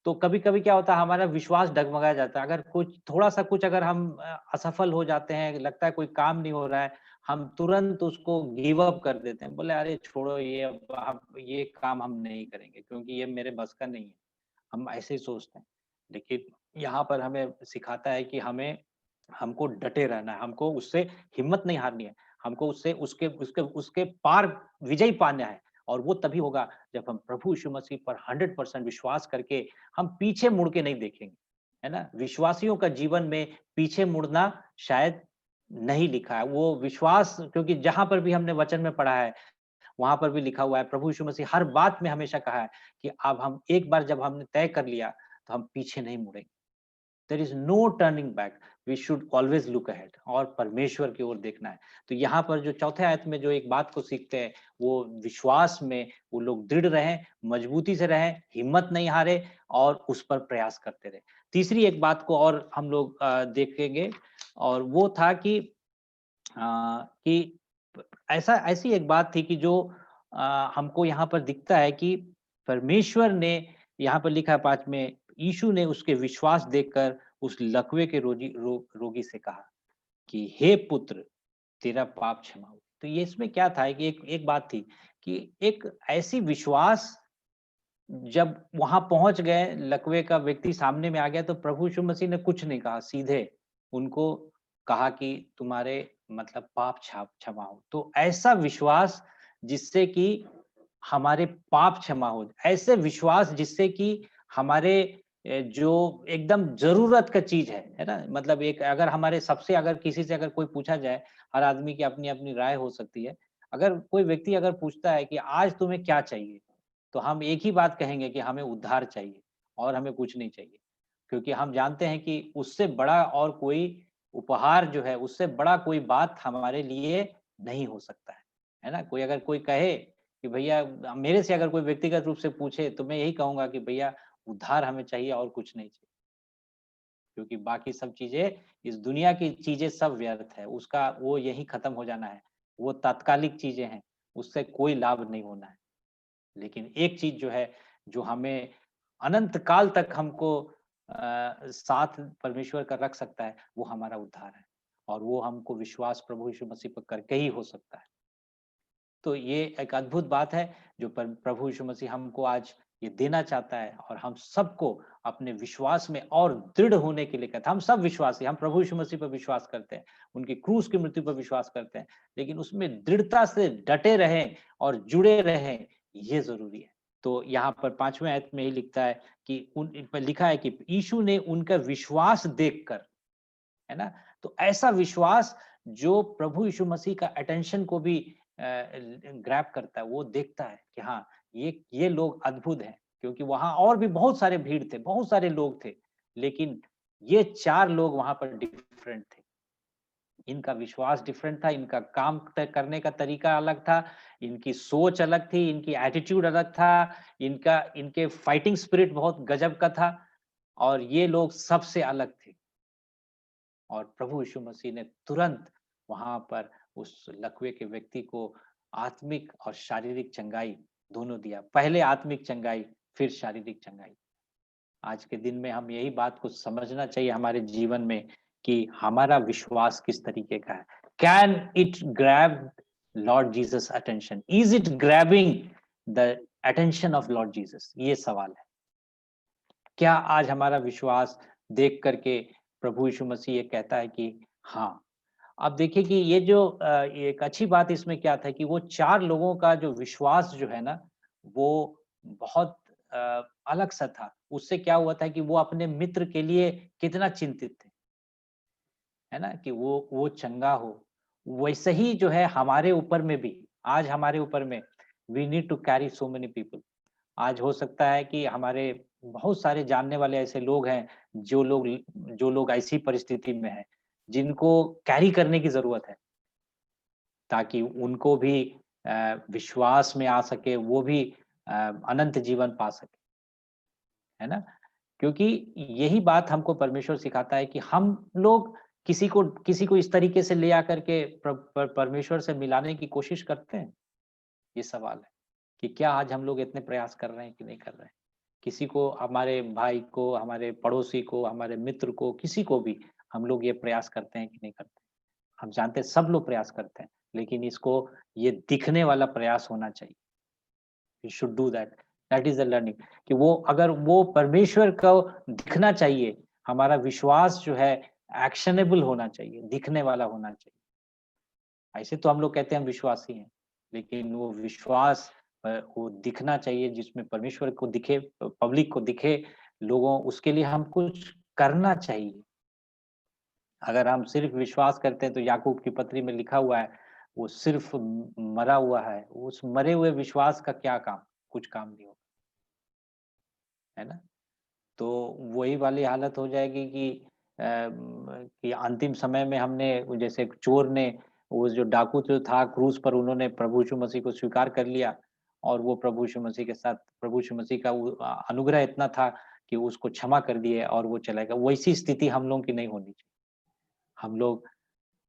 तो कभी-कभी क्या होता है हमारा विश्वास डगमगाया जाता है। अगर कुछ थोड़ा-सा कुछ अगर हम असफल हो जाते हैं, लगता है कोई काम नहीं हो रहा है, हम तुरंत उसको गिव अप कर देते हैं। बोले अरे छोड़ो ये अब ये काम हम नहीं करेंगे क्योंकि ये मेरे बस का नहीं है। हम ऐसे ही सोचते हैं। लेकिन यहाँ पर हमें सिखाता है कि हमको डटे रहना है, हमको उससे हिम्मत नहीं हारनी है। हमको उससे उसके उसके उसके पार विजय पाना है और वो तभी होगा जब हम प्रभु यीशु मसीह पर 100% विश्वास करके हम पीछे मुड़ के नहीं देखेंगे, है ना? विश्वासियों का जीवन में पीछे मुड़ना शायद नहीं लिखा है। वो विश्वास क्योंकि जहाँ पर भी हमने वचन में पढ़ा है वहाँ पर भी लिखा हुआ है, प्रभु यीशु मसीह हर बात में हमेशा कहा है कि अब हम एक बार जब हमने तय कर लिया, तो हम पीछे नहीं मुड़ेंगे। There is no turning back, we should always look ahead और परमेश्वर की ओर देखना है। तो यहाँ पर जो चौथे आयत में जो एक बात को सीखते हैं, वो विश्वास में वो लोग दृढ़ रहें, मजबूती से रहें, हिम्मत नहीं हारें और उस पर प्रयास करते रहें। तीसरी एक बात को और हम लोग देखेंगे और वो था कि ऐसी एक बात थी कि जो हमको यहाँ पर दिखता है कि परमेश्वर ने, यहाँ पर लिखा है 5 में, यीशु ने उसके विश्वास देखकर उस लकवे के रोगी से कहा कि हे पुत्र, तेरा पाप क्षमा हो। तो ये इसमें क्या था कि एक एक बात थी कि एक ऐसी विश्वास, जब वहां पहुंच गए, लकवे का व्यक्ति सामने में आ गया, तो प्रभु यीशु मसीह ने कुछ नहीं कहा, सीधे उनको कहा कि तुम्हारे मतलब पाप क्षमा हो। तो ऐसा विश्वास जिससे कि हमारे पाप क्षमा हो, ऐसे विश्वास जिससे कि हमारे जो एकदम ज़रूरत का चीज़ है ना? मतलब एक अगर हमारे सबसे अगर किसी से अगर कोई पूछा जाए, हर आदमी की अपनी-अपनी राय हो सकती है। अगर कोई व्यक्ति अगर पूछता है कि आज तुम्हें क्या चाहिए? तो हम एक ही बात कहेंगे कि हमें उद्धार चाहिए और हमें कुछ नहीं चाहिए। क्योंकि हम जानते हैं कि उससे बड़ा और कोई उपहार जो है, उससे बड़ा कोई बात हमारे लिए नहीं हो सकता है ना? कोई अगर कोई कहे कि भैया, मेरे से अगर कोई व्यक्तिगत रूप से पूछे, तो मैं यही कहूँगा कि भैया, उद्धार हमें चाहिए और कुछ नहीं चाहिए। क्योंकि बाकी सब चीज़ें, इस दुनिया की चीज़ें सब व्यर्थ है, उसका वो यहीं खत्म हो जाना है। वो तात्कालिक चीज़ें हैं, उससे कोई लाभ नहीं होना है। लेकिन एक चीज़ जो है, जो हमें अनंत काल तक हमको साथ परमेश्वर का रख सकता है, वो हमारा उद्धार है। और वो हमको विश्वास प्रभु यीशु मसीह पर करके ही हो सकता है। तो ये एक अद्भुत बात है, जो प्रभु यीशु मसीह हमको आज ये देना चाहता है, और हम सबको अपने विश्वास में और दृढ़ होने के लिए कहता है। हम सब विश्वासी, हम प्रभु यीशु मसीह पर विश्वास करते हैं, उनकी क्रूस की मृत्यु पर विश्वास करते हैं, लेकिन उसमें दृढ़ता से डटे रहें और जुड़े रहें, ये ज़रूरी है। तो यहाँ पर 5वें आयत में ही लिखता है कि इन पर लिखा है कि यीशु ने उनका विश्वास देखकर, है ना? तो ऐसा विश्वास जो प्रभु यीशु मसीह का अटेंशन को भी ग्रैब करता है, वो देखता है कि हाँ, ये लोग अद्भुत हैं, क्योंकि वहाँ और भी बहुत सारे भीड़ थे, बहुत सारे लोग थे, लेकिन ये 4 लोग वहाँ पर डिफरेंट थे। इनका विश्वास डिफरेंट था, इनका काम करने का तरीका अलग था, इनकी सोच अलग थी, इनकी एटीट्यूड अलग था, इनके फाइटिंग स्पिरिट बहुत गजब का था, और ये लोग सबसे अलग थे। और प्रभु यीशु मसीह ने तुरंत वहाँ पर उस लकवे के व्यक्ति को आत्मिक और शारीरिक चंगाई दोनों दिया। पहले आत्मिक चंगाई, फिर शारीरिक चंगाई। आज के दिन में हम यही बात को समझना चाहिए हमारे जीवन में कि हमारा विश्वास किस तरीके का है। Can it grab Lord Jesus attention? Is it grabbing the attention of Lord Jesus? ये सवाल है। क्या आज हमारा विश्वास देख करके प्रभु यीशु मसीह ये कहता है कि हाँ। अब देखिए कि ये जो एक अच्छी बात इसमें क्या था कि वो 4 लोगों का जो विश्वास जो है ना, वो बहुत अलग-सा था। उससे क्या हुआ था कि वो अपने मित्र के लिए कितना चिंतित थे, है ना? कि वो चंगा हो। वैसे ही जो है हमारे ऊपर में भी, आज हमारे ऊपर में, we need to carry so many people. आज हो सकता है कि हमारे बहुत सारे जानने वाले ऐसे लोग हैं, जो लोग ऐसी परिस्थिति में हैं, जिनको कैरी करने की ज़रूरत है, ताकि उनको भी विश्वास में आ सके, वो भी अनंत जीवन पा सके, है ना? क्योंकि यही बात हमको परमेश्वर सिखाता है कि हम लोग किसी को इस तरीके से ले आकर के परमेश्वर से मिलाने की कोशिश करते हैं? ये सवाल है, कि क्या आज हम लोग इतने प्रयास कर रहे हैं कि नहीं कर रहे हैं? किसी को, हमारे भाई को, हमारे पड़ोसी को, हमारे मित्र को, किसी को भी हम लोग ये प्रयास करते हैं कि नहीं करते? हम जानते हैं सब लोग प्रयास करते हैं, लेकिन इसको ये दिखने वाला प्रयास होना चाहिए। We should do that, that is the learning, कि वो अगर वो परमेश्वर को दिखना चाहिए, हमारा विश्वास जो है एक्शनेबल होना चाहिए, दिखने वाला होना चाहिए। ऐसे तो हम लोग कहते हैं हम विश्वासी हैं, लेकिन वो विश्वास वो दिखना चाहिए, जिसमें परमेश्वर को दिखे, पब्लिक को दिखे, लोगों, उसके लिए हम कुछ करना चाहिए। अगर हम सिर्फ़ विश्वास करते हैं, तो याकूब की पत्री में लिखा हुआ है, वो सिर्फ़ मरा हुआ है, उस मरे हुए विश्वास का क्या काम? कुछ काम नहीं होगा, है ना? तो वही वाली हालत हो जाएगी कि अंतिम समय में हमने, जैसे चोर ने, वो जो डाकू जो था क्रूस पर, उन्होंने प्रभु यीशु मसीह को स्वीकार कर लिया, और वो प्रभु यीशु मसीह के साथ, प्रभु यीशु मसीह का वो अनुग्रह इतना था कि उसको क्षमा कर दिए और वो चला गया। वैसी स्थिति हम लोगों की नहीं होनी चाहिए। हम लोग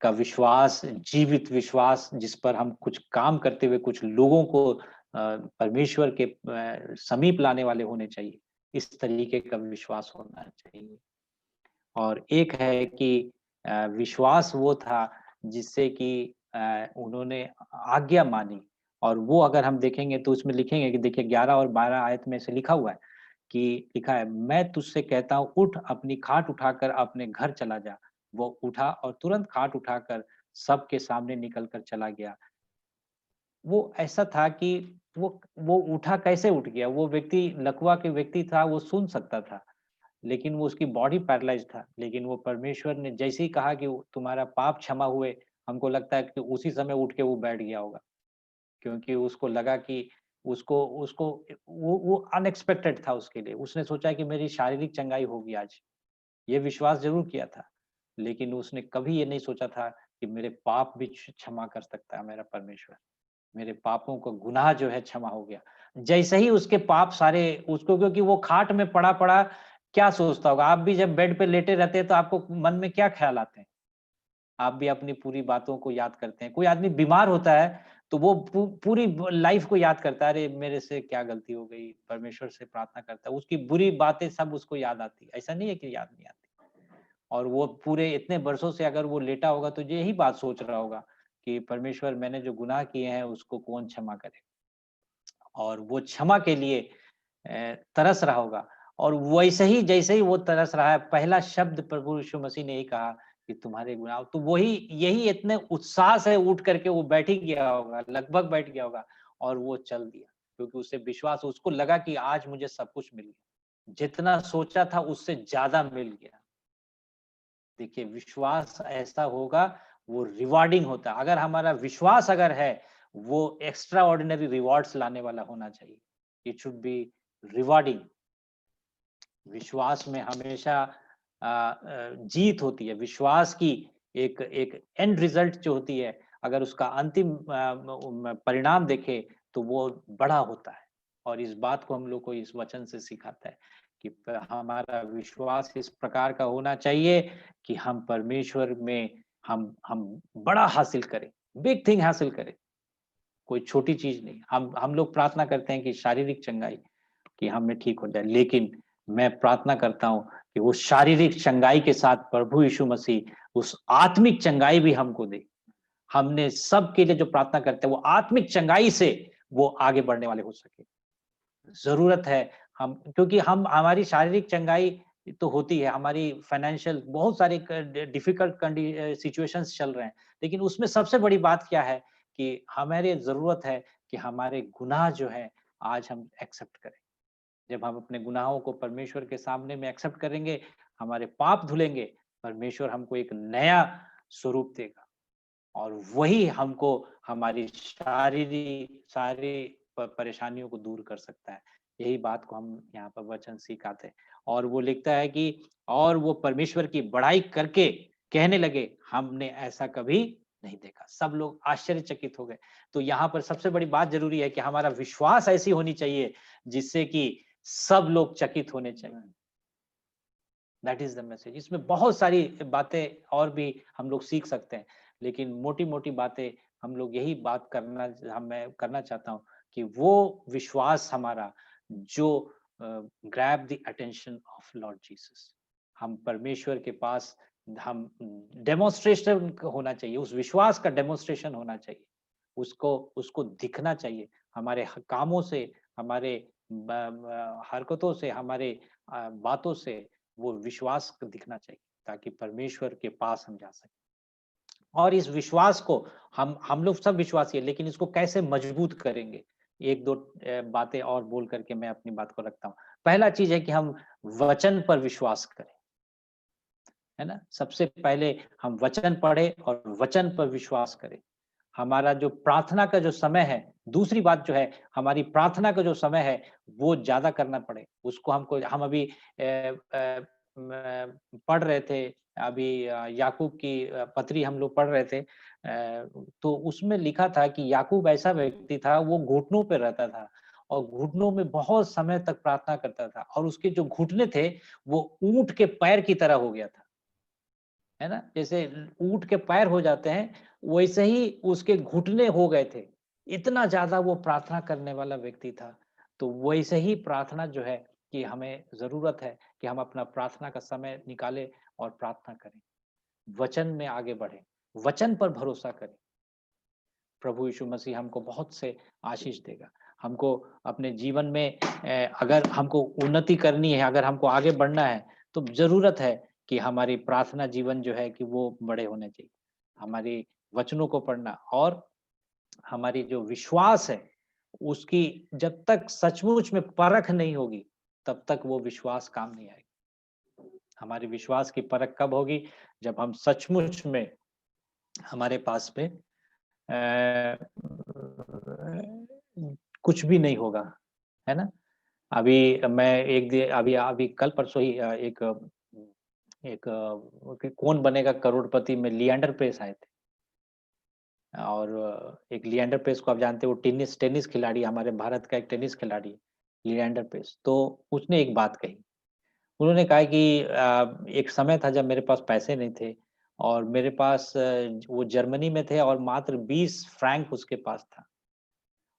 का विश्वास, जीवित विश्वास, जिस पर हम कुछ काम करते हुए कुछ लोगों को परमेश्वर के समीप लाने वाले होने चाहिए। इस तरीके का विश्वास होना चाहिए। और एक है कि विश्वास वो था जिससे कि उन्होंने आज्ञा मानी, और वो अगर हम देखेंगे तो उसमें लिखेंगे कि देखिए 11 और 12 आयत में से लिखा हुआ है कि लिखा है, मैं तुझसे कहता हूँ उठ अपनी खाट उठाकर अपने घर चला जा। वो उठा और तुरंत खाट उठाकर सबके सामने निकल कर चला गया। वो ऐसा था कि वो उठा, कैसे उठ गया? वो व्यक्ति लकवा के व्यक्ति था, वो सुन सकता था। लेकिन वो उसकी बॉडी पैरालाइज़्ड था। लेकिन वो परमेश्वर ने जैसे ही कहा कि वो तुम्हारा पाप क्षमा हुए, हमको लगता है कि उसी समय उठ के वो बैठ गया होगा। क्योंकि उसको लगा कि उसको उसको वो अनएक्सपेक्टेड था उसके लिए। उसने सोचा कि मेरी शारीरिक चंगाई होगी आज। ये विश्वास ज़रूर किया था। लेकिन उसने कभी ये नहीं सोचा था कि मेरे पाप भी क्षमा कर सकता है मेरा परमेश्वर। मेरे पापों को गुनाह जो है क्षमा हो गया। जैसे ही उसके पाप सारे उसको, क्योंकि वो खाट में पड़ा-पड़ा क्या सोचता होगा? आप भी जब बेड पे लेटे रहते हैं तो आपको मन में क्या ख़्याल आते हैं? आप भी अपनी पूरी बातों को याद करते हैं। कोई आदमी बीमार होता है तो वो पूरी लाइफ़ को याद करता है, अरे मेरे से क्या गलती हो गई? परमेश्वर से प्रार्थना करता है। उसकी बुरी बातें सब उसको याद आती है। ऐसा नहीं है कि याद नहीं आती। और वो पूरे इतने वर्षों से अगर वो लेटा होगा तो यही बात सोच रहा होगा कि परमेश्वर, मैंने जो गुनाह किए हैं उसको कौन क्षमा करे? और वो क्षमा के लिए तरस रहा होगा। और वैसे ही जैसे ही वो तरस रहा है, पहला शब्द प्रभु यीशु मसीह ने ही कहा कि तुम्हारे गुनाह, तो वही यही इतने उत्साह से उठ करके वो बैठ ही गया होगा, लगभग बैठ गया होगा और वो चल दिया। क्योंकि उसे विश्वास, उसको लगा कि आज मुझे सब कुछ मिल गया। जितना सोचा था उससे ज़्यादा मिल गया। देखिए, विश्वास ऐसा होगा, वो रिवार्डिंग होता है। अगर हमारा विश्वास अगर है, वो एक्स्ट्रा ऑर्डिनरी रिवार्ड्स लाने वाला होना चाहिए। It should be rewarding. विश्वास में हमेशा जीत होती है। विश्वास की एक एक एंड रिजल्ट जो होती है, अगर उसका अंतिम परिणाम देखें, तो वो बड़ा होता है। और इस बात को हम लोग को इस वचन से सिखाता है कि हमारा विश्वास इस प्रकार का होना चाहिए कि हम परमेश्वर में हम बड़ा हासिल करें, बिग थिंग हासिल करें, कोई छोटी चीज नहीं। हम लोग प्रार्थना करते हैं कि शारीरिक चंगाई, कि हमें ठीक हो जाए। लेकिन मैं प्रार्थना करता हूँ कि वो शारीरिक चंगाई के साथ प्रभु यीशु मसीह उस आत्मिक चंगाई भी हमको दे। हमने सबके लिए जो प्रार्थना करते हैं, वो आत्मिक चंगाई से वो आगे बढ़ने वाले हो सके। ज़रूरत है हम, क्योंकि हम हमारी शारीरिक चंगाई तो होती है, हमारी फाइनेंशियल बहुत सारे डिफिकल्ट सिचुएशंस चल रहे हैं। लेकिन उसमें सबसे बड़ी बात क्या है कि हमारी ज़रूरत है कि हमारे गुनाह जो है आज हम एक्सेप्ट करें। जब हम अपने गुनाहों को परमेश्वर के सामने में एक्सेप्ट करेंगे, हमारे पाप धुलेंगे, परमेश्वर हमको एक नया स्वरूप देगा और वही हमको हमारी सारी परेशानियों को दूर कर सकता है। यही बात को हम यहाँ पर वचन सिखाते हैं। और वो लिखता है कि और वो परमेश्वर की बड़ाई करके कहने लगे, हमने ऐसा कभी नहीं देखा। सब लोग आश्चर्यचकित हो गए। तो यहाँ पर सबसे बड़ी बात ज़रूरी है कि हमारा विश्वास ऐसी होनी चाहिए जिससे कि सब लोग चकित होने चाहिए। That is the message. इसमें बहुत सारी बातें और भी हम लोग सीख सकते हैं, लेकिन मोटी-मोटी बातें हम लोग यही बात मैं करना चाहता हूँ कि वो विश्वास हमारा जो grab the attention of Lord Jesus. हम परमेश्वर के पास हम डेमोंस्ट्रेशन होना चाहिए, उस विश्वास का डेमोंस्ट्रेशन होना चाहिए। उसको उसको दिखना चाहिए हमारे कामों से, हमारे हरकतों से, हमारे बातों से, वो विश्वास दिखना चाहिए ताकि परमेश्वर के पास हम जा सकें। और इस विश्वास को हम लोग सब विश्वासी हैं, लेकिन इसको कैसे मजबूत करेंगे? 1-2 बातें और बोल करके मैं अपनी बात को रखता हूँ। पहला चीज़ है कि हम वचन पर विश्वास करें, है ना? सबसे पहले हम वचन पढ़ें और वचन पर विश्वास करें। हमारा जो प्रार्थना का जो समय है, दूसरी बात जो है, हमारी प्रार्थना का जो समय है, वो ज़्यादा करना पड़े। उसको हम अभी पढ़ रहे थे, अभी याकूब की पत्री हम लोग पढ़ रहे थे। तो उसमें लिखा था कि याकूब ऐसा व्यक्ति था, वो घुटनों पे रहता था और घुटनों में बहुत समय तक प्रार्थना करता था और उसके जो घुटने थे, वो ऊँट के पैर की तरह हो गया था। है ना? जैसे ऊँट के पैर हो जाते हैं, वैसे ही उसके घुटने हो गए थे। इतना ज़्यादा वो प्रार्थना करने वाला व्यक्ति था। तो वैसे ही प्रार्थना जो है कि हमें ज़रूरत है कि हम अपना प्रार्थना का समय निकालें और प्रार्थना करें। वचन में आगे बढ़ें, वचन पर भरोसा करें। प्रभु यीशु मसीह हमको बहुत से आशीष देगा। हमको अपने जीवन में अगर हमको उन्नति करनी है, अगर हमको आगे बढ़ना है, तो ज़रूरत है कि हमारी प्रार्थना जीवन जो है कि वो बड़े होने चाहिए। हमारी वचनों को पढ़ना और हमारी जो विश्वास है, उसकी जब तक सचमुच में परख नहीं होगी, तब तक वो विश्वास काम नहीं आएगा। हमारे विश्वास की परख कब होगी? जब हम सचमुच में हमारे पास में अ, कुछ भी नहीं होगा, है ना? अभी मैं एक दे अभी अभी कल-परसों ही कौन बनेगा करोड़पति में लिएंडर पेस आए थे और एक लिएंडर पेस को आप जानते हो टेनिस टेनिस खिलाड़ी हमारे भारत का एक टेनिस खिलाड़ी है, लिएंडर पेस। तो उसने एक बात कही, उन्होंने कहा कि एक समय था जब मेरे पास पैसे नहीं थे और मेरे पास वो जर्मनी में थे और मात्र 20 फ्रैंक उसके पास था।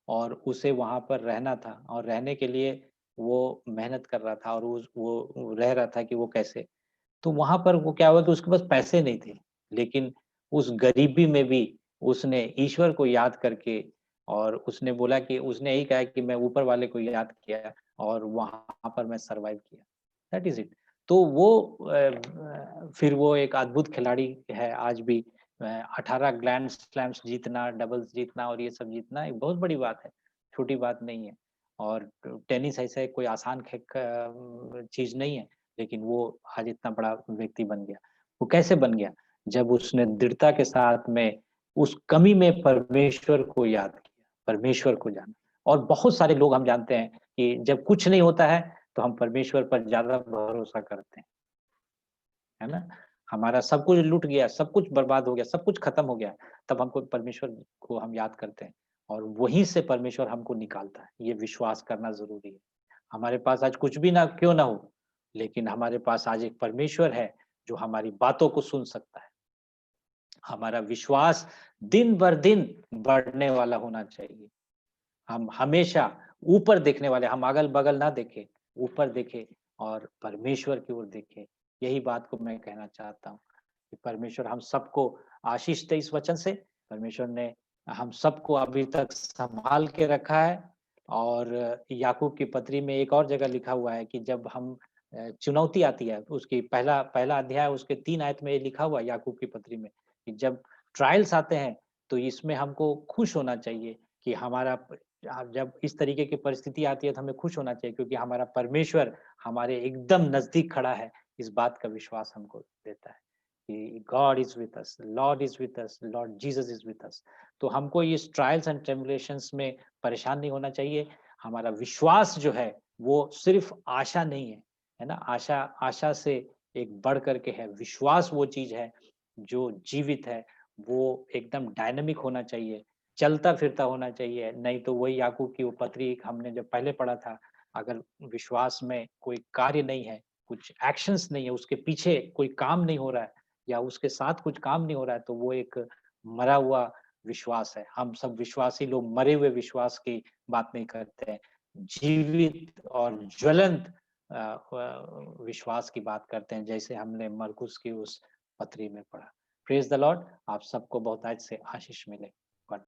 और उसे वहाँ पर रहना था और रहने के लिए वो मेहनत कर रहा था और वो रह रहा था कि वो कैसे। तो वहाँ पर वो क्या हुआ कि उसके पास पैसे नहीं थे, लेकिन उस गरीबी में भी उसने ईश्वर को याद करके और उसने बोला कि उसने यही कहा कि मैं ऊपर वाले को याद किया और वहाँ पर मैं सर्वाइव किया। That is it. तो वो फिर वो एक अद्भुत खिलाड़ी है आज भी। 18 ग्रैंड स्लैम्स जीतना, डबल्स जीतना और ये सब जीतना एक बहुत बड़ी बात है, छोटी बात नहीं है। और टेनिस ऐसा कोई आसान चीज़ नहीं है, लेकिन वो आज इतना बड़ा व्यक्ति बन गया। वो कैसे बन गया? जब उसने दृढ़ता के साथ में उस कमी में परमेश्वर को याद किया, परमेश्वर को जाना। और बहुत सारे लोग हम जानते हैं कि जब कुछ नहीं होता है, तो हम परमेश्वर पर ज़्यादा भरोसा करते हैं, है ना? हमारा सब कुछ लूट गया, सब कुछ बर्बाद हो गया, सब कुछ खत्म हो गया, तब हमको परमेश्वर को हम याद करते हैं और वहीं से परमेश्वर हमको निकालता है। ये विश्वास करना ज़रूरी है। हमारे पास आज कुछ भी ना क्यों ना हो, लेकिन हमारे पास आज एक परमेश्वर है, जो हमारी बातों को सुन सकता है। हमारा विश्वास दिन बर दिन बढ़ने वाला होना चाहिए। हम हमेशा ऊपर देखने वाले, हम अगल-बगल ना देखें, ऊपर देखें और परमेश्वर की ओर देखें। यही बात को मैं कहना चाहता हूँ कि परमेश्वर हम सबको आशीष दे इस वचन से। परमेश्वर ने हम सबको अभी तक सँभाल के रखा है और याकूब की पत्री में एक और जगह लिखा हुआ है कि जब हम चुनौती आती है, उसकी पहला पहला अध्याय उसके 3 आयत में ये लिखा हुआ है याकूब की पत्री में कि जब ट्रायल्स आते हैं, तो इसमें हमको खुश होना चाहिए कि हमारा जब इस तरीके की परिस्थिति आती है तो हमें खुश होना चाहिए क्योंकि हमारा परमेश्वर हमारे एकदम नज़दीक खड़ा है, इस बात का विश्वास हमको देता है कि God is with us, Lord is with us, Lord Jesus is with us. तो हमको इस ट्रायल्स एंड ट्रिब्युलेशंस में परेशान नहीं होना चाहिए। हमारा विश्वास जो है, वो सिर्फ़ आशा नहीं है, है ना? आशा आशा से एक बढ़ कर के है, विश्वास वो चीज़ है जो जीवित है, वो एकदम डायनामिक होना चाहिए। चलता-फिरता होना चाहिए, नहीं तो वही याकूब की वो पत्री हमने जब पहले पढ़ा था, अगर विश्वास में कोई कार्य नहीं है, कुछ एक्शन्स नहीं है, उसके पीछे कोई काम नहीं हो रहा है या उसके साथ कुछ काम नहीं हो रहा है, तो वो एक मरा हुआ विश्वास है। हम सब विश्वासी लोग मरे हुए विश्वास की बात नहीं करते हैं, जीवित और ज्वलंत विश्वास की बात करते हैं, जैसे हमने मरकुस की उस पत्री में पढ़ा। Praise the Lord! आप सबको बहुत आज से आशीष मिले।